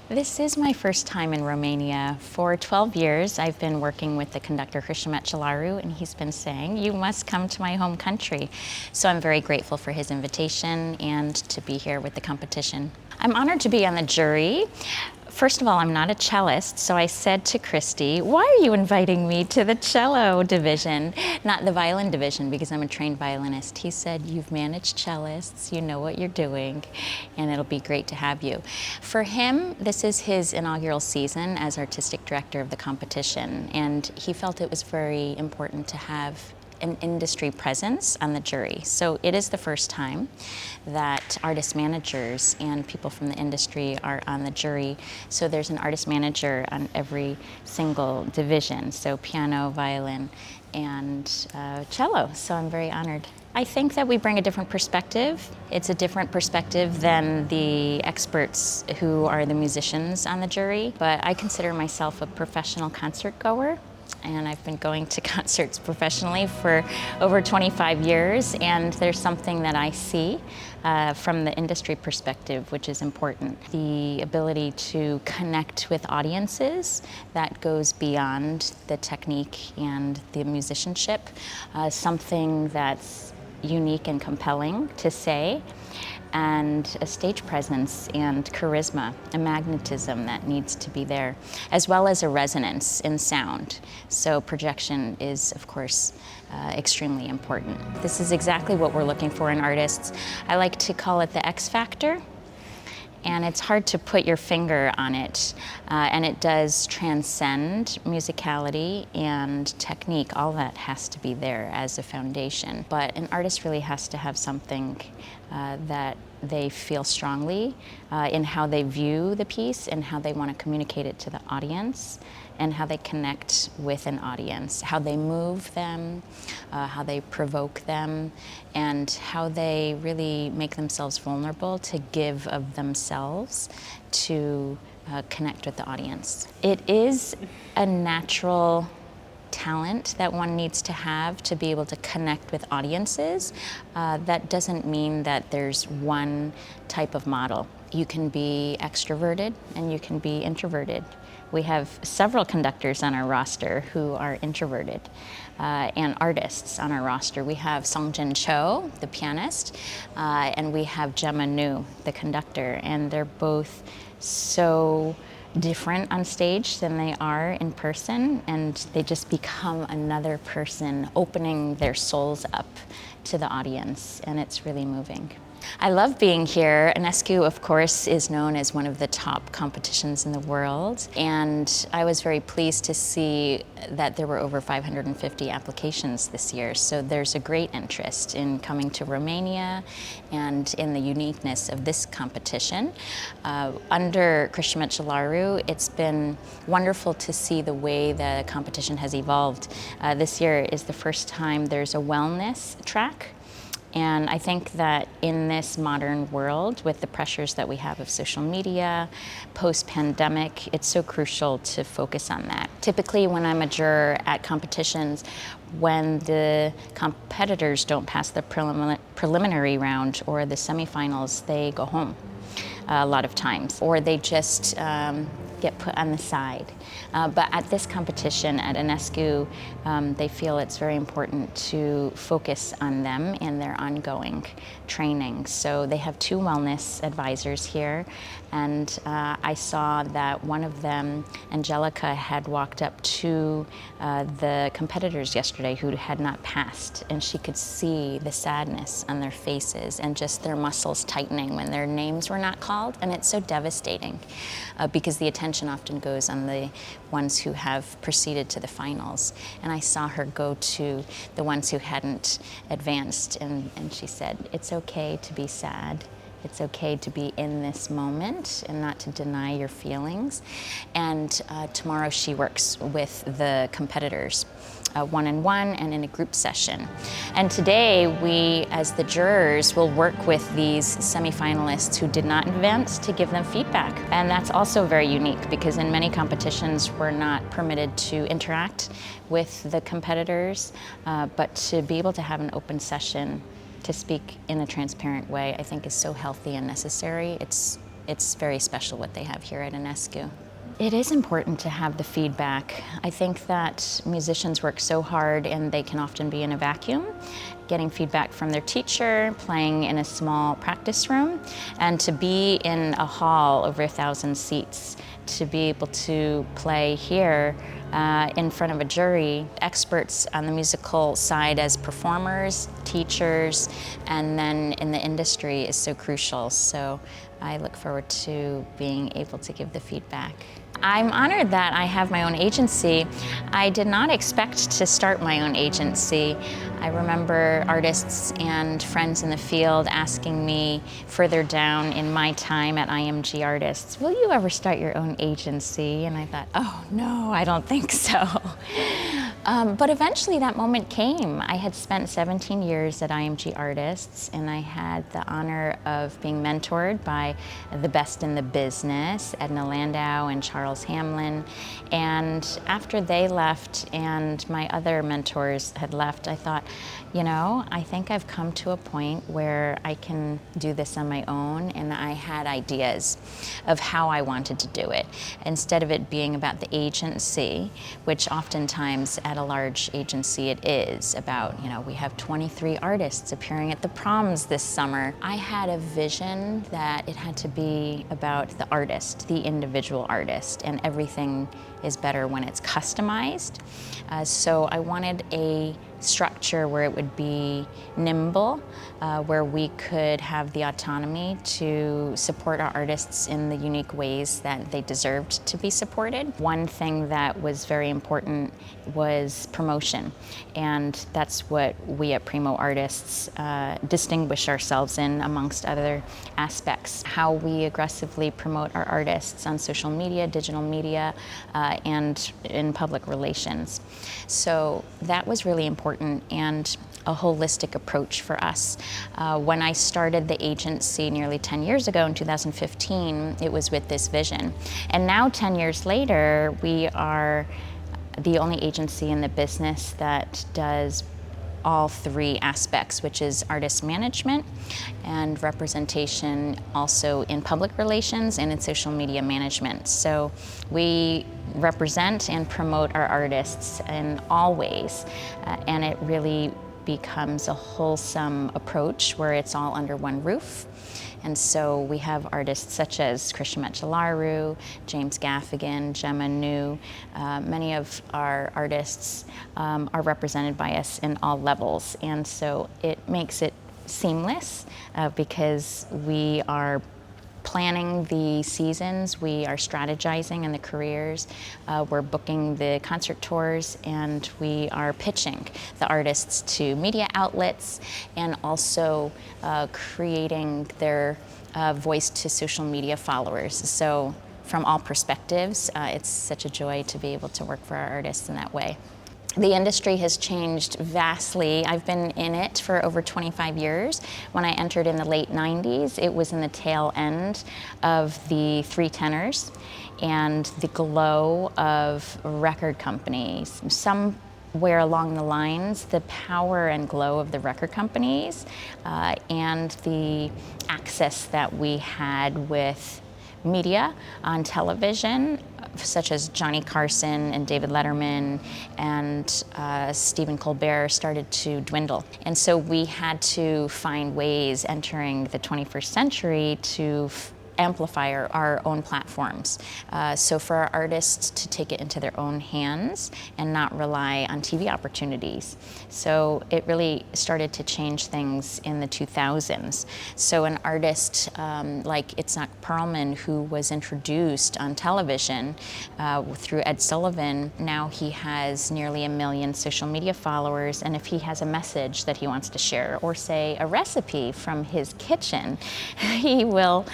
This is my first time in Romania. For 12 years, I've been working with the conductor Cristian, and he's been saying, "You must come to my home country." So I'm very grateful for his invitation and to be here with the competition. I'm honored to be on the jury. First of all, I'm not a cellist, so I said to Christy, "Why are you inviting me to the cello division, not the violin division, because I'm a trained violinist?" He said, "You've managed cellists, you know what you're doing, and it'll be great to have you." For him, this is his inaugural season as artistic director of the competition, and he felt it was very important to have an industry presence on the jury. So it is the first time that artist managers and people from the industry are on the jury. So there's an artist manager on every single division, so piano, violin, and cello. So I'm very honored. I think that we bring a different perspective. It's a different perspective than the experts who are the musicians on the jury, but I consider myself a professional concert goer. And I've been going to concerts professionally for over 25 years, and there's something that I see from the industry perspective, which is important. The ability to connect with audiences that goes beyond the technique and the musicianship, something that's unique and compelling to say, and a stage presence and charisma, a magnetism that needs to be there, as well as a resonance in sound. So projection is, of course, extremely important. This is exactly what we're looking for in artists. I like to call it the X factor. And it's hard to put your finger on it, and it does transcend musicality and technique. All that has to be there as a foundation. But an artist really has to have something that they feel strongly in how they view the piece and how they want to communicate it to the audience, and how they connect with an audience, how they move them, how they provoke them, and how they really make themselves vulnerable to give of themselves to connect with the audience. It is a natural talent that one needs to have to be able to connect with audiences. That doesn't mean that there's one type of model. You can be extroverted and you can be introverted. We have several conductors on our roster who are introverted, and artists on our roster. We have Songjin Cho, the pianist, and we have Gemma Nu, the conductor, and they're both so different on stage than they are in person, and they just become another person, opening their souls up to the audience, and it's really moving. I love being here. Enescu, of course, is known as one of the top competitions in the world, and I was very pleased to see that there were over 550 applications this year, so there's a great interest in coming to Romania and in the uniqueness of this competition. Under Cristian, it's been wonderful to see the way the competition has evolved. This year is the first time there's a wellness track. And I think that in this modern world, with the pressures that we have of social media, post-pandemic, it's so crucial to focus on that. Typically, when I'm a juror at competitions, when the competitors don't pass the preliminary round or the semifinals, they go home a lot of times, or they just get put on the side. But at this competition at Enescu, they feel it's very important to focus on them and their ongoing training. So they have two wellness advisors here, and I saw that one of them, Angelica, had walked up to the competitors yesterday who had not passed, and she could see the sadness on their faces and just their muscles tightening when their names were not called, and it's so devastating because the attention often goes on the ones who have proceeded to the finals. And I saw her go to the ones who hadn't advanced, and she said, "It's okay to be sad. It's okay to be in this moment and not to deny your feelings." And tomorrow she works with the competitors, one-on-one and in a group session. And today we, as the jurors, will work with these semifinalists who did not advance to give them feedback. And that's also very unique because in many competitions we're not permitted to interact with the competitors, but to be able to have an open session to speak in a transparent way, I think is so healthy and necessary. It's it's very special what they have here at Enescu. It is important to have the feedback. I think that musicians work so hard and they can often be in a vacuum. Getting feedback from their teacher, playing in a small practice room, and to be in a hall over 1,000 seats, to be able to play here in front of a jury, experts on the musical side as performers, teachers, and then in the industry is so crucial. So I look forward to being able to give the feedback. I'm honored that I have my own agency. I did not expect to start my own agency. I remember artists and friends in the field asking me further down in my time at IMG Artists, will you ever start your own agency? And I thought, oh no, I don't think so. But eventually that moment came. I had spent 17 years at IMG Artists, and I had the honor of being mentored by the best in the business, Edna Landau and Charles Hamlin. And after they left and my other mentors had left, I thought, you know, I think I've come to a point where I can do this on my own, and I had ideas of how I wanted to do it. Instead of it being about the agency, which oftentimes at a large agency it is about, you know, we have 23 artists appearing at the proms this summer. I had a vision that it had to be about the artist, the individual artist, and everything is better when it's customized. So I wanted a structure where it would be nimble, where we could have the autonomy to support our artists in the unique ways that they deserved to be supported. One thing that was very important was promotion, and that's what we at Primo Artists distinguish ourselves in, amongst other aspects. How we aggressively promote our artists on social media, digital media, and in public relations. So that was really important, and a holistic approach for us. When I started the agency nearly 10 years ago in 2015, it was with this vision. And now 10 years later, we are the only agency in the business that does all three aspects, which is artist management and representation, also in public relations and in social media management. So we represent and promote our artists in all ways, and it really becomes a wholesome approach where it's all under one roof. And so we have artists such as Christian Metchelaru, James Gaffigan, Gemma New. Many of our artists are represented by us in all levels. And so it makes it seamless because we are planning the seasons, we are strategizing in the careers, we're booking the concert tours, and we are pitching the artists to media outlets, and also creating their voice to social media followers. So from all perspectives, it's such a joy to be able to work for our artists in that way. The industry has changed vastly. I've been in it for over 25 years. When I entered in the late 90s, it was in the tail end of the three tenors and the glow of record companies. Somewhere along the lines, the power and glow of the record companies and the access that we had with media on television, such as Johnny Carson and David Letterman and Stephen Colbert, started to dwindle. And so we had to find ways entering the 21st century to amplify our own platforms. So for our artists to take it into their own hands and not rely on TV opportunities. So it really started to change things in the 2000s. So an artist like Itzhak Perlman, who was introduced on television through Ed Sullivan, now he has nearly 1 million social media followers, and if he has a message that he wants to share, or say a recipe from his kitchen, he will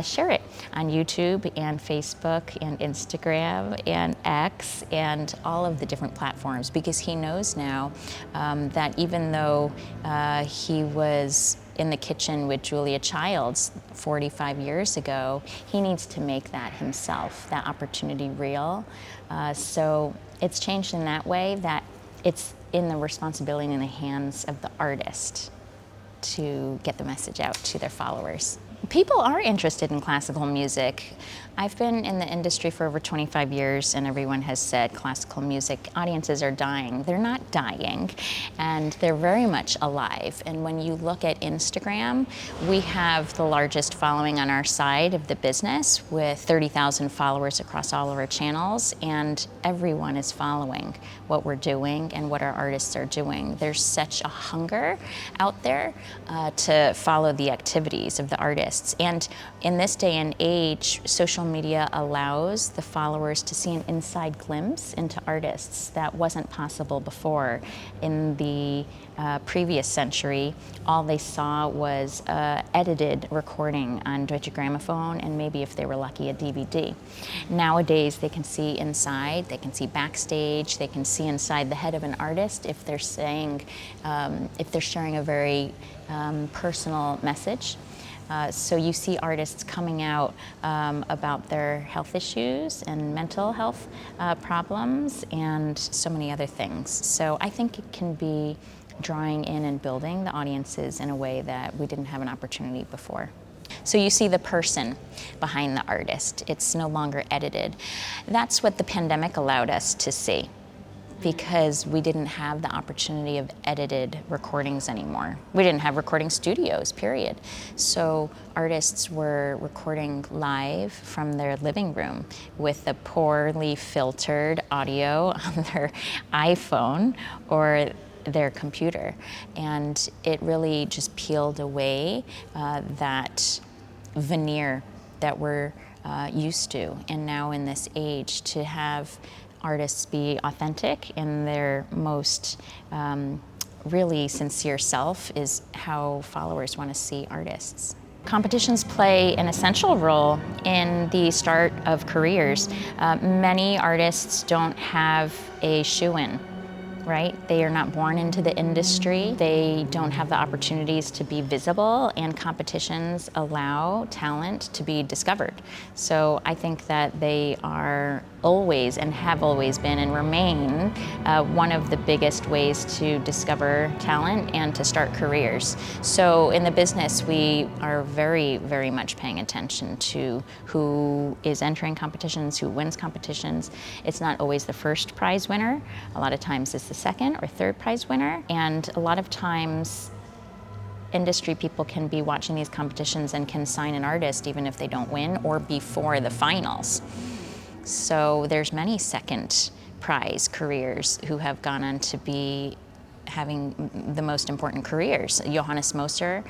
share it on YouTube and Facebook and Instagram and X and all of the different platforms, because he knows now that even though he was in the kitchen with Julia Childs 45 years ago, he needs to make that himself, that opportunity real. So it's changed in that way, that it's in the responsibility in the hands of the artist to get the message out to their followers. People are interested in classical music. I've been in the industry for over 25 years, and everyone has said classical music audiences are dying. They're not dying, and they're very much alive. And when you look at Instagram, we have the largest following on our side of the business with 30,000 followers across all of our channels, and everyone is following what we're doing and what our artists are doing. There's such a hunger out there to follow the activities of the artists. And in this day and age, social media allows the followers to see an inside glimpse into artists that wasn't possible before. In the previous century, all they saw was edited recording on Deutsche Grammophon and maybe, if they were lucky, a DVD. Nowadays, they can see inside, they can see backstage, they can see inside the head of an artist if they're saying, if they're sharing a very personal message. So you see artists coming out about their health issues and mental health problems and so many other things. So I think it can be drawing in and building the audiences in a way that we didn't have an opportunity before. So you see the person behind the artist. It's no longer edited. That's what the pandemic allowed us to see, because we didn't have the opportunity of edited recordings anymore. We didn't have recording studios, period. So artists were recording live from their living room with a poorly filtered audio on their iPhone or their computer. And it really just peeled away that veneer that we're used to. And now in this age, to have artists be authentic in their most really sincere self is how followers want to see artists. Competitions play an essential role in the start of careers. Many artists don't have a shoe-in, right? They are not born into the industry. They don't have the opportunities to be visible, and competitions allow talent to be discovered. So I think that they are always and have always been and remain one of the biggest ways to discover talent and to start careers. So in the business, we are very, very much paying attention to who is entering competitions, who wins competitions. It's not always the first prize winner. A lot of times it's the second or third prize winner. And a lot of times industry people can be watching these competitions and can sign an artist even if they don't win or before the finals. So there's many second prize careers who have gone on to be having the most important careers. Johannes Moser,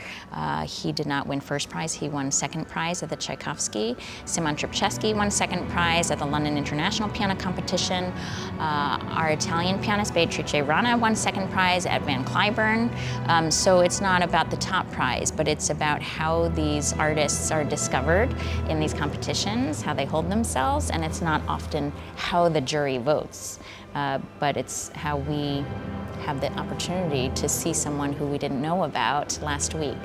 he did not win first prize, he won second prize at the Tchaikovsky. Simon Trpceski won second prize at the London International Piano Competition. Our Italian pianist Beatrice Rana won second prize at Van Cliburn. So it's not about the top prize, but it's about how these artists are discovered in these competitions, how they hold themselves, and it's not often how the jury votes, but it's how we have the opportunity to see someone who we didn't know about last week.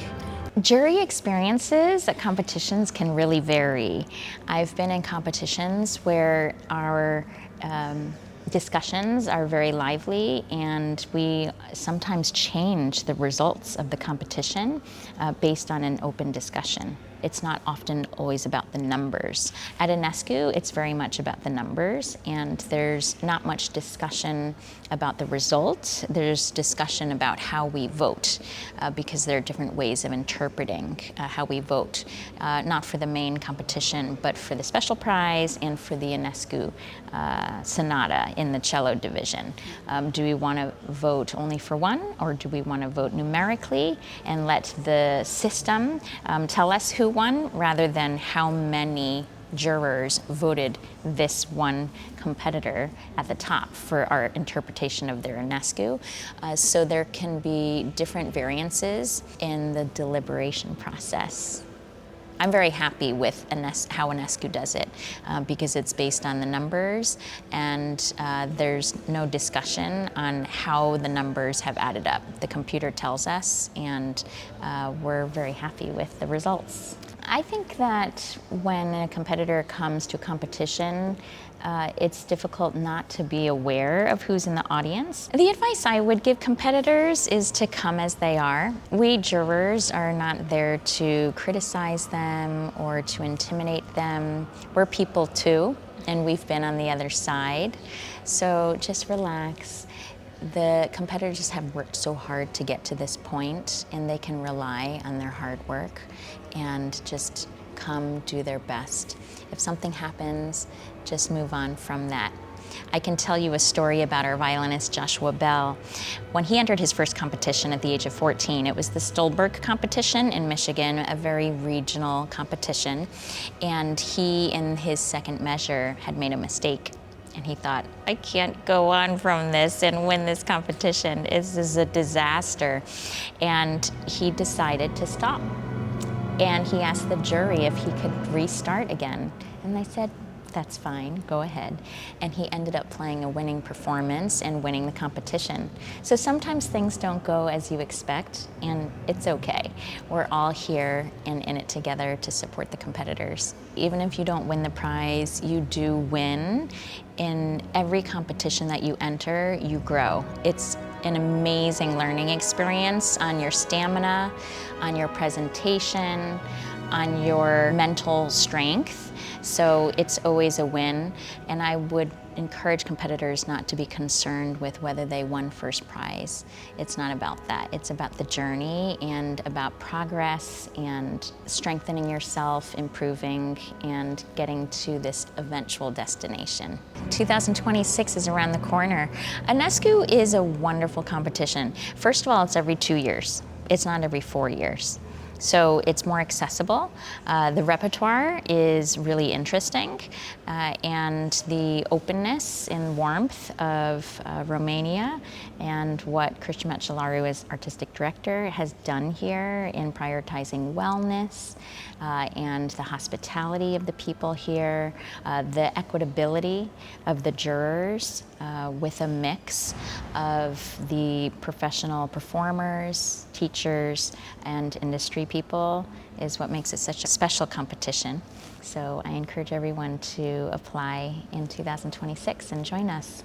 Jury experiences at competitions can really vary. I've been in competitions where our discussions are very lively, and we sometimes change the results of the competition based on an open discussion. It's not often always about the numbers. At Enescu, it's very much about the numbers, and there's not much discussion about the result. There's discussion about how we vote, because there are different ways of interpreting how we vote, not for the main competition, but for the special prize and for the Enescu Sonata in the cello division. Do we want to vote only for one, or do we want to vote numerically and let the system tell us who won, rather than how many jurors voted this one competitor at the top for our interpretation of their Enescu? So there can be different variances in the deliberation process. I'm very happy with how Enescu does it because it's based on the numbers, and there's no discussion on how the numbers have added up. The computer tells us, and we're very happy with the results. I think that when a competitor comes to a competition, it's difficult not to be aware of who's in the audience. The advice I would give competitors is to come as they are. We jurors are not there to criticize them or to intimidate them. We're people too, and we've been on the other side. So just relax. The competitors have worked so hard to get to this point, and they can rely on their hard work and just come do their best. If something happens, just move on from that. I can tell you a story about our violinist Joshua Bell. When he entered his first competition at the age of 14, it was the Stolberg competition in Michigan, a very regional competition, and he, in his second measure, had made a mistake. And he thought, I can't go on from this and win this competition. This is a disaster. And he decided to stop. And he asked the jury if he could restart again. And they said, that's fine, go ahead. And he ended up playing a winning performance and winning the competition. So sometimes things don't go as you expect, and it's okay. We're all here and in it together to support the competitors. Even if you don't win the prize, you do win. In every competition that you enter, you grow. It's an amazing learning experience on your stamina, on your presentation, on your mental strength. So it's always a win, and I would encourage competitors not to be concerned with whether they won first prize. It's not about that. It's about the journey and about progress and strengthening yourself, improving, and getting to this eventual destination. 2026 is around the corner. Enescu is a wonderful competition. First of all, it's every 2 years. It's not every 4 years. So it's more accessible. The repertoire is really interesting, and the openness and warmth of Romania and what Cristian Măcelaru as artistic director has done here in prioritizing wellness and the hospitality of the people here, the equitability of the jurors with a mix of the professional performers, teachers, and industry people is what makes it such a special competition. So I encourage everyone to apply in 2026 and join us.